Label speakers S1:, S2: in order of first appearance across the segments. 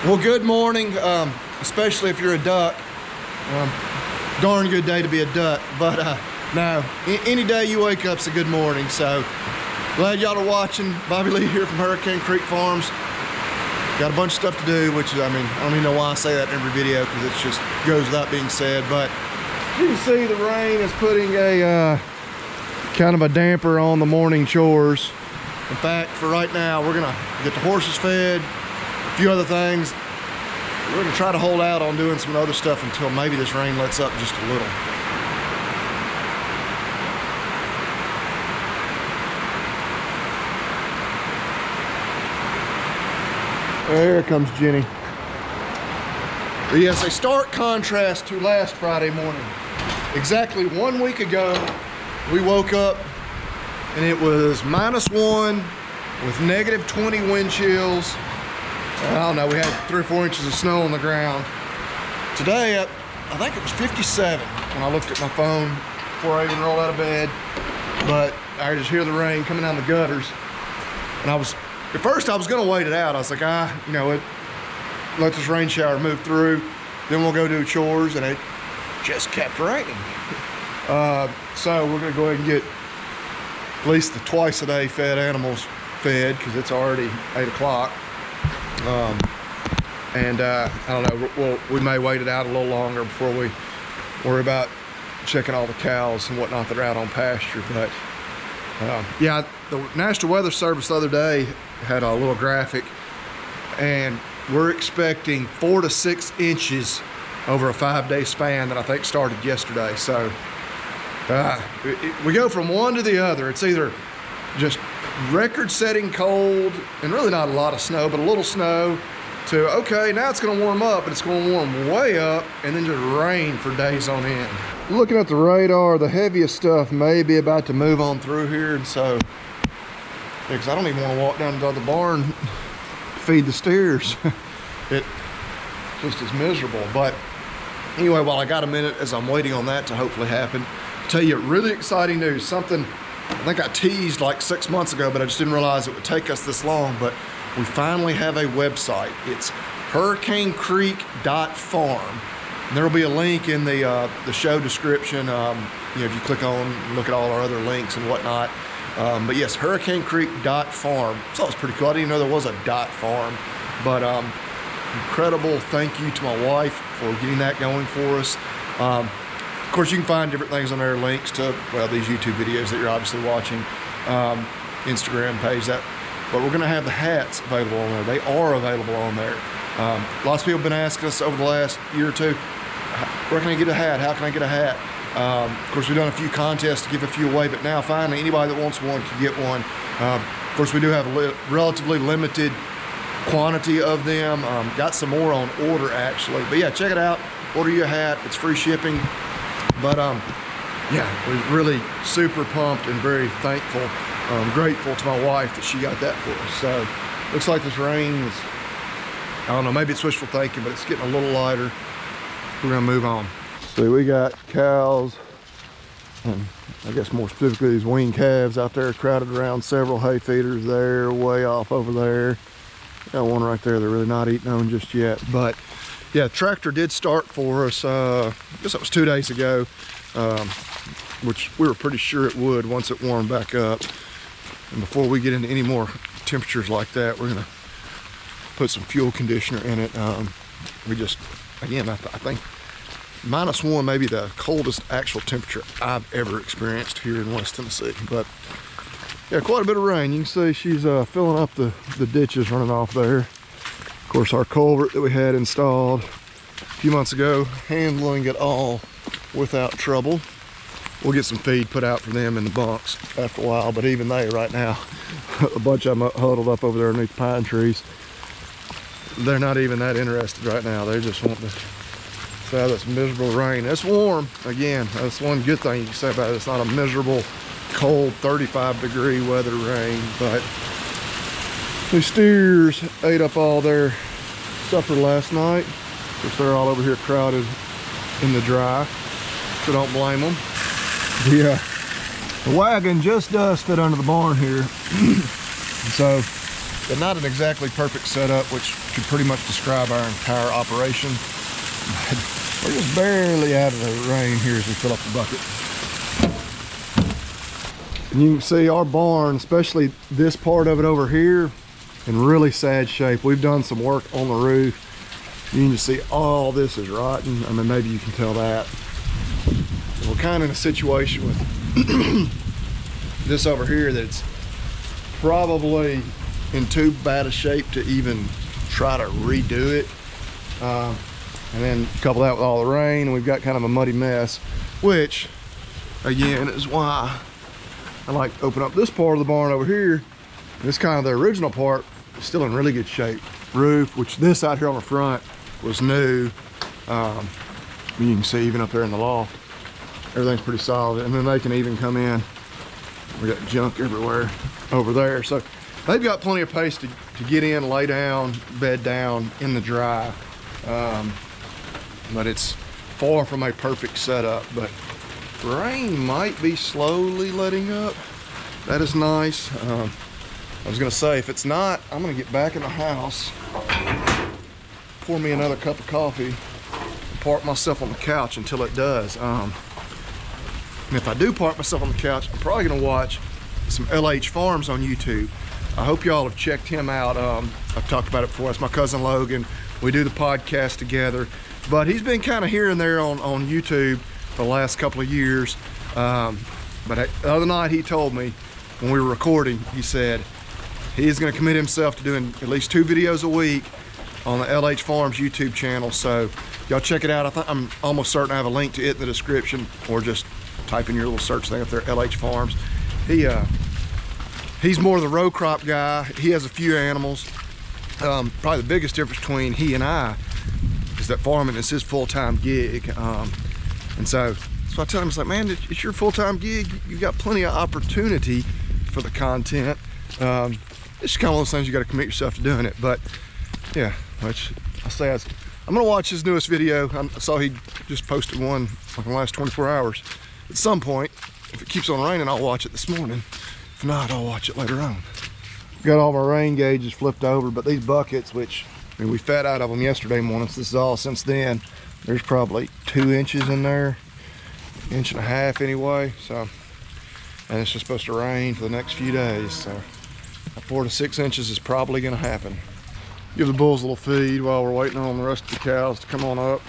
S1: Well, good morning, especially if you're a duck. Darn good day to be a duck, but no, any day you wake up's a good morning. So glad y'all are watching. Bobby Lee here from Hurricane Creek Farms. Got a bunch of stuff to do, which is, I don't even know why I say that in every video because it just goes without being said. But you can see the rain is putting a kind of a damper on the morning chores. In fact, for right now, we're gonna get the horses fed, a few other things. We're gonna try to hold out on doing some other stuff until maybe this rain lets up just a little. There comes Jenny. But yes, a stark contrast to last Friday morning. Exactly 1 week ago, we woke up and it was -1 with -20 wind chills. I don't know, we had 3 or 4 inches of snow on the ground. Today, I think it was 57 when I looked at my phone before I even rolled out of bed. But I just hear the rain coming down the gutters. And at first I was gonna wait it out. I was like, you know what, let this rain shower move through, then we'll go do chores, and it just kept raining. So we're gonna go ahead and get at least the twice a day fed animals fed because it's already 8 o'clock. I don't know, we may wait it out a little longer before we worry about checking all the cows and whatnot that are out on pasture. But yeah, the National Weather Service the other day had a little graphic, and we're expecting 4 to 6 inches over a 5-day span that I think started yesterday. So we go from one to the other. It's either just record-setting cold and really not a lot of snow, but a little snow, to okay, now it's going to warm up, but it's going to warm way up and then just rain for days on end. Looking at the radar, the heaviest stuff may be about to move on through here, and so because I don't even want to walk down to the barn to feed the steers. It just is miserable. But anyway, while I got a minute as I'm waiting on that to hopefully happen, I'll tell you really exciting news. Something I think I teased like 6 months ago, but I just didn't realize it would take us this long. But we finally have a website. It's hurricanecreek.farm. And there will be a link in the show description. You know, if you click on, look at all our other links and whatnot. But yes, hurricanecreek.farm. So it was pretty cool. I didn't even know there was a .farm. But incredible thank you to my wife for getting that going for us. Of course, you can find different things on there, links to, well, these YouTube videos that you're obviously watching, Instagram page, that. But we're gonna have the hats available on there. They are available on there. Lots of people have been asking us over the last year or two, where can I get a hat? How can I get a hat? Of course, we've done a few contests to give a few away, but now finally anybody that wants one can get one. Of course, we do have a relatively limited quantity of them. Got some more on order actually. But yeah, check it out. Order you a hat. It's free shipping. But yeah, we're really super pumped and very thankful, grateful to my wife that she got that for us. So looks like this rain is, I don't know, maybe it's wishful thinking, but it's getting a little lighter. We're gonna move on. See, we got cows, and I guess more specifically these weaned calves out there crowded around several hay feeders there, way off over there. Got one right there they're really not eating on just yet. But yeah, the tractor did start for us, I guess that was 2 days ago, which we were pretty sure it would once it warmed back up. And before we get into any more temperatures like that, we're gonna put some fuel conditioner in it. We just, again, I think -1 may be the coldest actual temperature I've ever experienced here in West Tennessee. But yeah, quite a bit of rain. You can see she's filling up the ditches running off there. Of course, our culvert that we had installed a few months ago, handling it all without trouble. We'll get some feed put out for them in the bunks after a while, but even they right now, a bunch of them huddled up over there underneath the pine trees. They're not even that interested right now. They're just wanting to stay out of this miserable rain. It's warm, again. That's one good thing you can say about it. It's not a miserable, cold, 35-degree weather rain, but the steers ate up all their supper last night. Of course, they're all over here crowded in the dry, so don't blame them. The wagon just does fit under the barn here. So but not an exactly perfect setup, which could pretty much describe our entire operation. We're just barely out of the rain here as we fill up the bucket. And you can see our barn, especially this part of it over here, in really sad shape. We've done some work on the roof. You can just see all this is rotten. I mean, maybe you can tell that. We're kind of in a situation with this over here that's probably in too bad a shape to even try to redo it. And then couple that with all the rain, and we've got kind of a muddy mess, which again is why I like to open up this part of the barn over here. This kind of the original part is still in really good shape. Roof, which this out here on the front was new. You can see even up there in the loft, everything's pretty solid. And then they can even come in. We got junk everywhere over there. So they've got plenty of space to get in, lay down, bed down in the dry. But it's far from a perfect setup. But rain might be slowly letting up. That is nice. I was gonna say, if it's not, I'm gonna get back in the house, pour me another cup of coffee, and park myself on the couch until it does. And if I do park myself on the couch, I'm probably gonna watch some LH Farms on YouTube. I hope y'all have checked him out. I've talked about it before. It's my cousin Logan. We do the podcast together, but he's been kind of here and there on YouTube for the last couple of years. But the other night he told me when we were recording, he said he is going to commit himself to doing at least 2 videos a week on the LH Farms YouTube channel. So y'all check it out. I'm almost certain I have a link to it in the description, or just type in your little search thing up there, LH Farms. He's more of the row crop guy. He has a few animals. Probably the biggest difference between he and I is that farming is his full-time gig. And so I tell him, it's like, man, it's your full-time gig. You got plenty of opportunity for the content. It's kind of one of those things you got to commit yourself to doing it. But yeah, which I say I'm gonna watch his newest video. I saw he just posted one like in the last 24 hours. At some point, if it keeps on raining, I'll watch it this morning. If not, I'll watch it later on. Got all my rain gauges flipped over, but these buckets, which I mean, we fed out of them yesterday morning, so this is all since then. There's probably 2 inches in there, 1.5 inches anyway. So, and it's just supposed to rain for the next few days. So 4 to 6 inches is probably gonna happen. Give the bulls a little feed while we're waiting on the rest of the cows to come on up.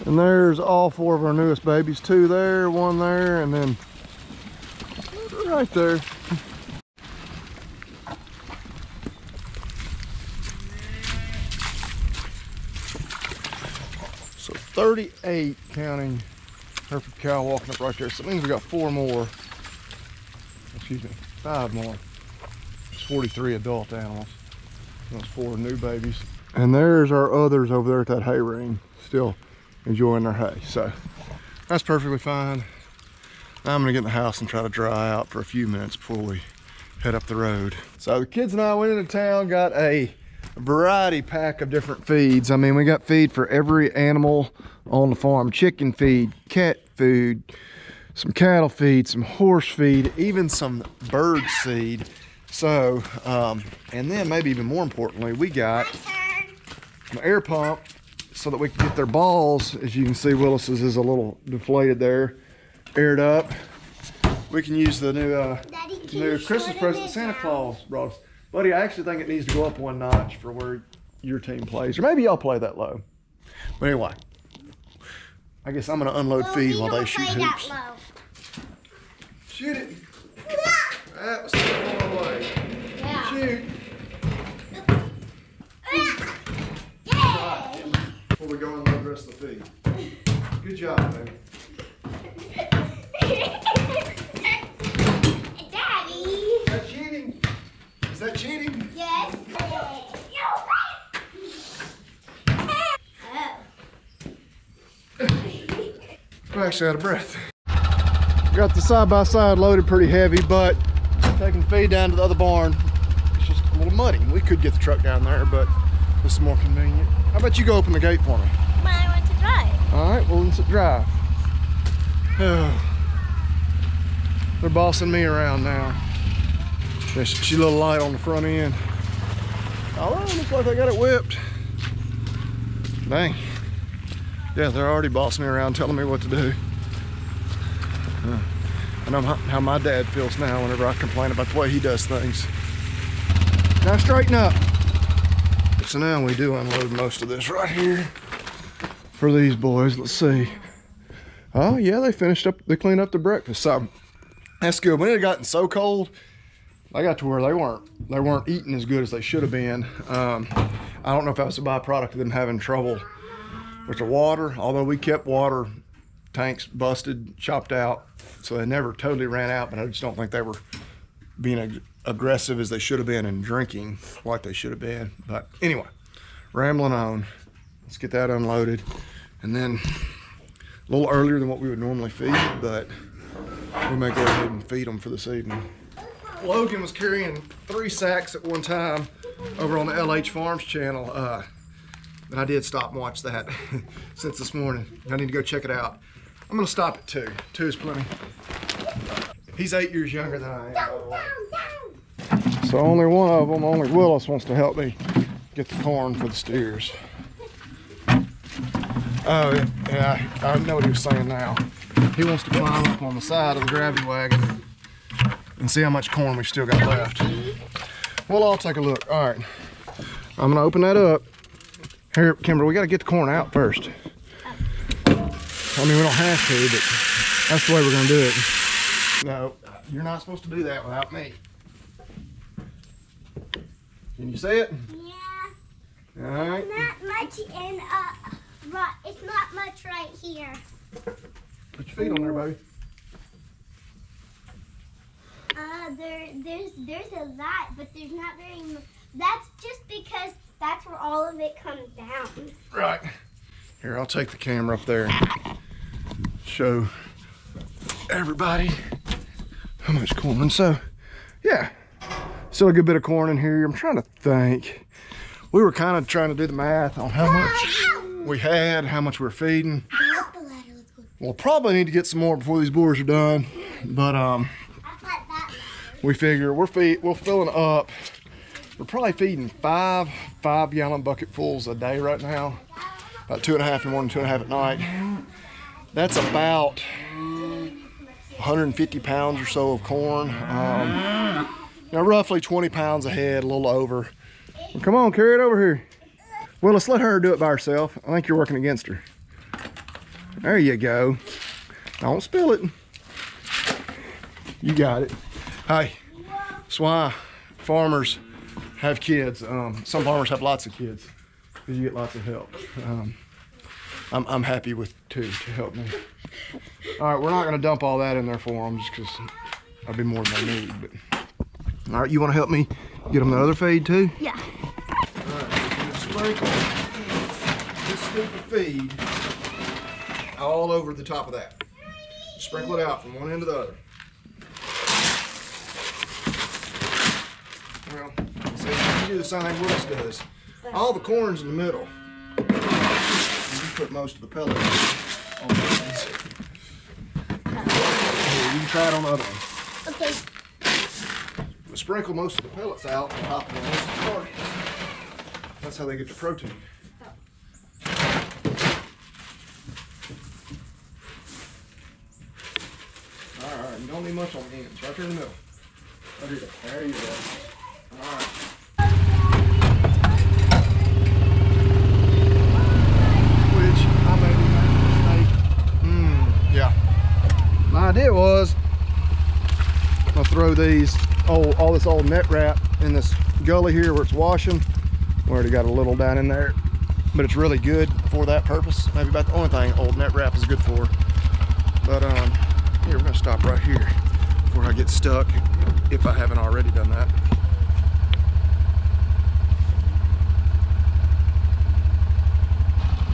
S1: And there's all 4 of our newest babies. 2 there, 1 there, and then right there. So 38 counting Hereford cow walking up right there. So that means we got 4 more. Excuse me, 5 more. It's 43 adult animals. Those 4 new babies. And there's our others over there at that hay ring, still enjoying their hay. So that's perfectly fine. Now I'm gonna get in the house and try to dry out for a few minutes before we head up the road. So the kids and I went into town, got a variety pack of different feeds. I mean, we got feed for every animal on the farm. Chicken feed, cat food, some cattle feed, some horse feed, even some bird seed. So, and then maybe even more importantly, we got an air pump so that we can get their balls. As you can see, Willis's is a little deflated there, aired up. We can use the new Christmas present Santa Claus brought us. Buddy, I actually think it needs to go up 1 notch for where your team plays. Or maybe y'all play that low. But anyway, I guess I'm gonna unload feed while they shoot hoops. Shoot it. That was too far away. Yeah. Shoot. Before we go and load the rest of the feed. Good job, baby.
S2: Daddy.
S1: Is that cheating? Is that cheating?
S2: Yes.
S1: I'm actually out of breath. Got the side-by-side loaded pretty heavy, but taking feed down to the other barn, it's just a little muddy. We could get the truck down there, but this is more convenient. How about you go open the gate for me?
S2: I want to drive.
S1: All right, well, let's drive. Oh. They're bossing me around now. She's a little light on the front end. Oh, looks like they got it whipped. Dang. Yeah, they're already bossing me around, telling me what to do. I know how my dad feels now whenever I complain about the way he does things. Now straighten up. So now we do unload most of this right here for these boys. Let's see. Oh yeah, they finished up, they cleaned up the breakfast. So that's good. When it had gotten so cold, I got to where they weren't eating as good as they should have been. I don't know if that was a byproduct of them having trouble with the water, although we kept water tanks busted, chopped out, so they never totally ran out, but I just don't think they were being aggressive as they should have been in drinking like they should have been. But anyway, rambling on. Let's get that unloaded, and then a little earlier than what we would normally feed, but we may go ahead and feed them for this evening. Logan was carrying 3 sacks at one time over on the LH Farms channel, and I did stop and watch that since this morning. I need to go check it out. I'm gonna stop at 2. 2 is plenty. He's 8 years younger than I am. So only one of them, only Willis, wants to help me get the corn for the steers. Oh yeah, I know what he was saying now. He wants to climb up on the side of the gravity wagon and see how much corn we still got left. Well, I'll take a look. All right, I'm gonna open that up. Here, Kimber, we gotta get the corn out first. I mean, we don't have to, but that's the way we're gonna do it. No, you're not supposed to do that without me. Can you see it?
S2: Yeah.
S1: All right.
S2: Not much in, it's not much right here.
S1: Put your feet on there, baby.
S2: There's a lot, but there's not very much. That's just because that's where all of it comes down.
S1: Right. Here, I'll take the camera up there and show everybody how much corn. So, yeah, still a good bit of corn in here. I'm trying to think. We were kind of trying to do the math on how much we had, how much we're feeding. We'll probably need to get some more before these boars are done, but we figure we're filling up. We're probably feeding 5 5-gallon bucketfuls a day right now. About 2.5 in the morning, 2.5 at night. That's about 150 pounds or so of corn. Now roughly 20 pounds a head, a little over. Well, come on, carry it over here. Well, let's let her do it by herself. I think you're working against her. There you go. Don't spill it. You got it. Hey, that's why farmers have kids. Some farmers have lots of kids because you get lots of help. I'm happy with 2 to help me. All right, we're not gonna dump all that in there for them just because that'd be more than they need. But all right, you want to help me get them the other feed too?
S2: Yeah.
S1: All right, we're gonna sprinkle this scoop of feed all over the top of that. Sprinkle it out from one end to the other. Well, see, you do the same thing Willis does. All the corn's in the middle. You put most of the pellets on the ends. Here, you can try it on the other one.
S2: Okay.
S1: We'll sprinkle most of the pellets out on top of the most of the targets. That's how they get the protein. All right, you don't need much on the ends. Right there in the middle. Right here. There you go. All right. Which I made a mistake. Yeah. My idea was I'm gonna throw these all this old net wrap in this gully here where it's washing. We already got a little down in there, but it's really good for that purpose. Maybe about the only thing old net wrap is good for. But here, we're gonna stop right here before I get stuck, if I haven't already done that.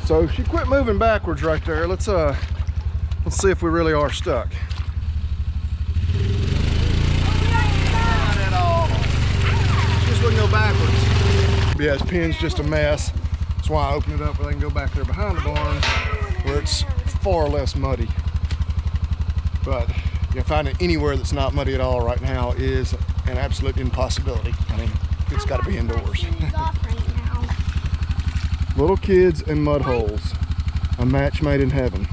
S1: So she quit moving backwards right there. Let's see if we really are stuck. Not at all. She just wouldn't go backwards. Yeah, this pin's just a mess. That's why I opened it up where they can go back there behind the barn where it's far less muddy. But finding anywhere that's not muddy at all right now is an absolute impossibility. I mean, it's got to be indoors. Little kids and mud holes, a match made in heaven.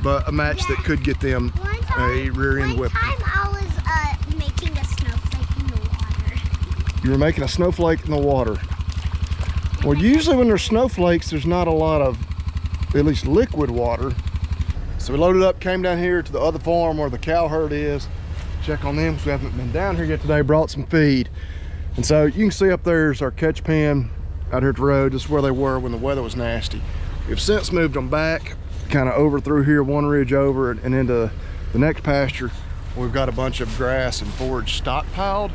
S1: But a match that could get them a rear end whipping.
S2: One time I was making a snowflake in the water.
S1: You were making a snowflake in the water. Well, usually when there's snowflakes, there's not a lot of, at least liquid water. So we loaded up, came down here to the other farm where the cow herd is. Check on them because we haven't been down here yet today, brought some feed. And so you can see up there's our catch pen out here at the road. This is where they were when the weather was nasty. We've since moved them back, kind of over through here, one ridge over and into the next pasture. We've got a bunch of grass and forage stockpiled.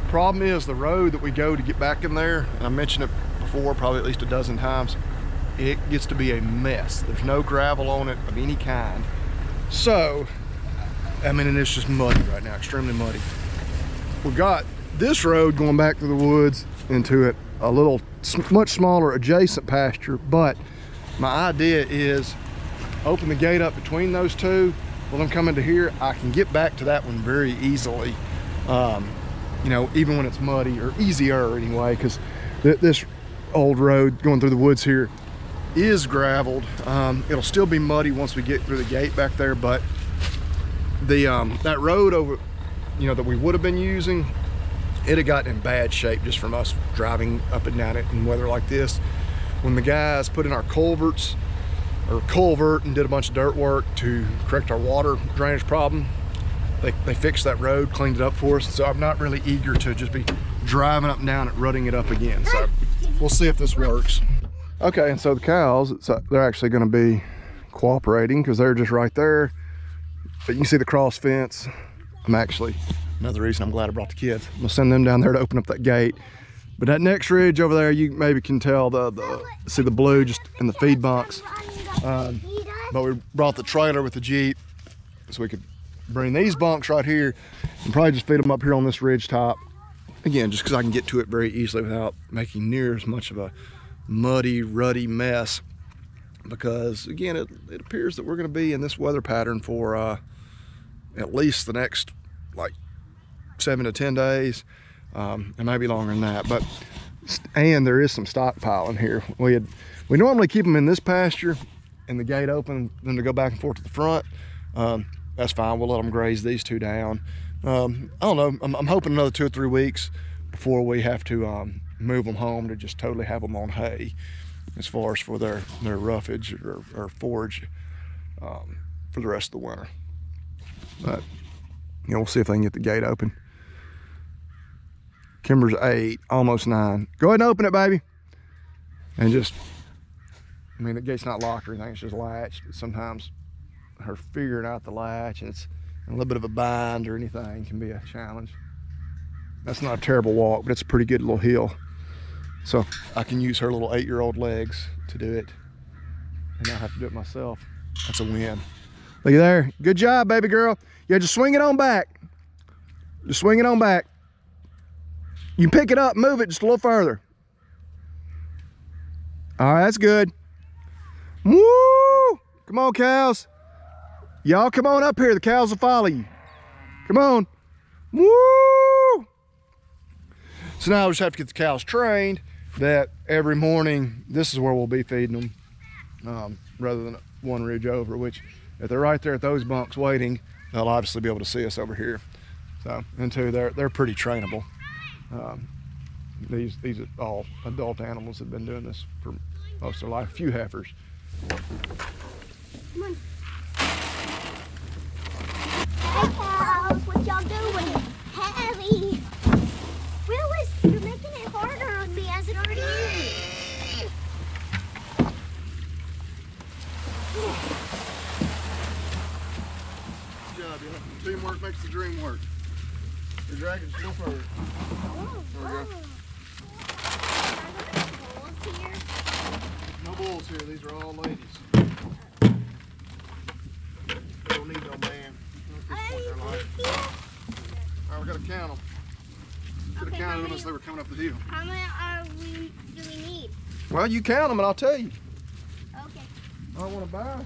S1: Problem is the road that we go to get back in there, and I mentioned it before probably at least a dozen times, it gets to be a mess. There's no gravel on it of any kind. So, I mean, and it's just muddy right now, extremely muddy. We've got this road going back to the woods into a little, much smaller adjacent pasture, but my idea is open the gate up between those two. When I'm coming to here, I can get back to that one very easily. Even when it's muddy, or easier anyway, because this old road going through the woods here is graveled. It'll still be muddy once we get through the gate back there, but the that road over, that we would have been using, it had gotten in bad shape just from us driving up and down it in weather like this. When the guys put in our culvert and did a bunch of dirt work to correct our water drainage problem, they fixed that road, cleaned it up for us. So I'm not really eager to just be driving up and down it, rutting it up again. So we'll see if this works. Okay, and so the cows, they're actually going to be cooperating because they're just right there. But you can see the cross fence. Another reason I'm glad I brought the kids. I'm gonna send them down there to open up that gate. But that next ridge over there, you maybe can tell see the blue just in the feed bunks. But we brought the trailer with the Jeep so we could bring these bunks right here and probably just feed them up here on this ridge top. Again, just because I can get to it very easily without making near as much of a muddy, ruddy mess. Because again, it appears that we're going to be in this weather pattern for at least the next like 7 to 10 days, and maybe longer than that. And there is some stockpiling here. We normally keep them in this pasture and the gate open, then to go back and forth to the front. That's fine. We'll let them graze these two down. I don't know. I'm hoping another 2 or 3 weeks before we have to move them home to just totally have them on hay, as far as for their roughage or forage for the rest of the winter. But we'll see if they can get the gate open. Kimber's 8, almost 9. Go ahead and open it, baby. And the gate's not locked or anything, it's just latched. But sometimes her figuring out the latch and it's in a little bit of a bind or anything can be a challenge. That's not a terrible walk, but it's a pretty good little hill. So I can use her little 8-year-old legs to do it and not have to do it myself. That's a win. Look at there. Good job, baby girl. Yeah, just swing it on back. Just swing it on back. You can pick it up, move it just a little further. All right, that's good. Woo! Come on, cows. Y'all come on up here. The cows will follow you. Come on. Woo! So now we just have to get the cows trained that every morning, this is where we'll be feeding them, rather than one ridge over, which if they're right there at those bunks waiting, they'll obviously be able to see us over here. So, and two, they're pretty trainable. These are all adult animals that have been doing this for most of their life. A few heifers.
S2: Come on. Hey cows, what y'all doing? Heavy. Willis, you're making it harder on me as it already is.
S1: Good job, yeah. Teamwork makes the dream work. You're dragging it still further.
S2: Oh,
S1: there we go. No bulls here, these are all ladies. They don't need no man at this point in their life. All right, we gotta count them. Could have counted them as they were coming up the hill.
S2: How many do we need?
S1: Well, you count them and I'll tell you. I want to buy.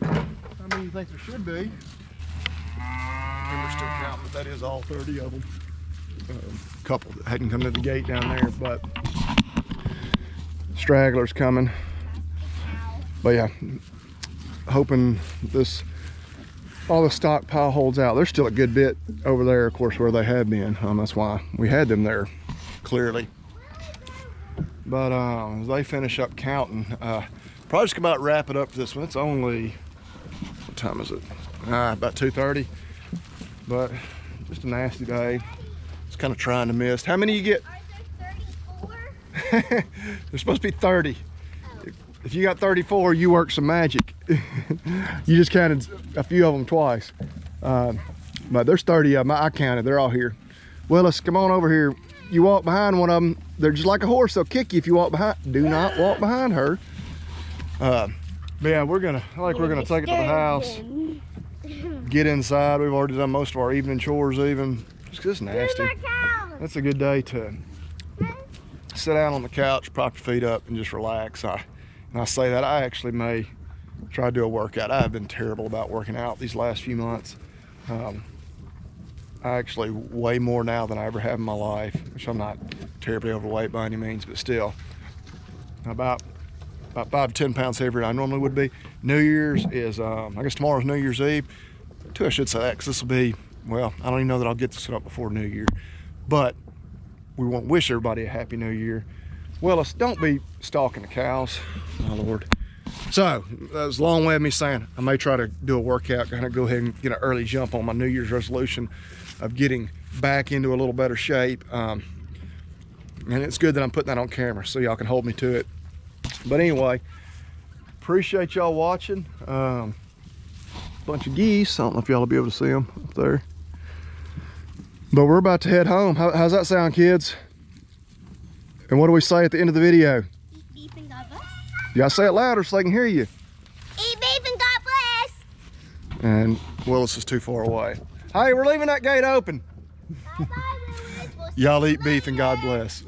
S1: How many do you think there should be? We're still counting, but that is all 30 of them. A couple that hadn't come to the gate down there, but stragglers coming. But yeah, hoping all the stockpile holds out. There's still a good bit over there, of course, where they have been. That's why we had them there, clearly. But as they finish up counting, probably just about wrap it up for this one. It's only, what time is it? About 2:30. But just a nasty day. It's kind of trying to miss. How many you get?
S2: Are there 34?
S1: There's supposed to be 30. Oh. If you got 34, you work some magic. You just counted a few of them twice. But there's 30 of them. I counted. They're all here. Willis, come on over here. You walk behind one of them. They're just like a horse. They'll kick you if you walk behind. Do not walk behind her. But yeah, we're gonna take it to the house. Get inside. We've already done most of our evening chores even. It's nasty. That's a good day to sit down on the couch, prop your feet up, and just relax. And I say that, I actually may try to do a workout. I have been terrible about working out these last few months. I actually weigh more now than I ever have in my life, which I'm not terribly overweight by any means, but still about 5 to 10 pounds heavier than I normally would be. New Year's is, I guess tomorrow's New Year's Eve. I should say that, because this will be, well, I don't even know that I'll get this up before New Year, but we want to wish everybody a Happy New Year. Willis, don't be stalking the cows. Oh, Lord. So, that was a long way of me saying I may try to do a workout, kind of go ahead and get an early jump on my New Year's resolution of getting back into a little better shape. And it's good that I'm putting that on camera so y'all can hold me to it. But anyway, appreciate y'all watching. Bunch of geese. I don't know if y'all will be able to see them up there. But we're about to head home. How's that sound, kids? And what do we say at the end of the video?
S2: Eat beef and God bless.
S1: You gotta say it louder so they can hear you.
S2: Eat beef and God bless.
S1: And Willis is too far away. Hey, we're leaving that gate open.
S2: Bye-bye, Willis. We'll see
S1: Y'all
S2: you
S1: eat beef and God
S2: later.
S1: bless.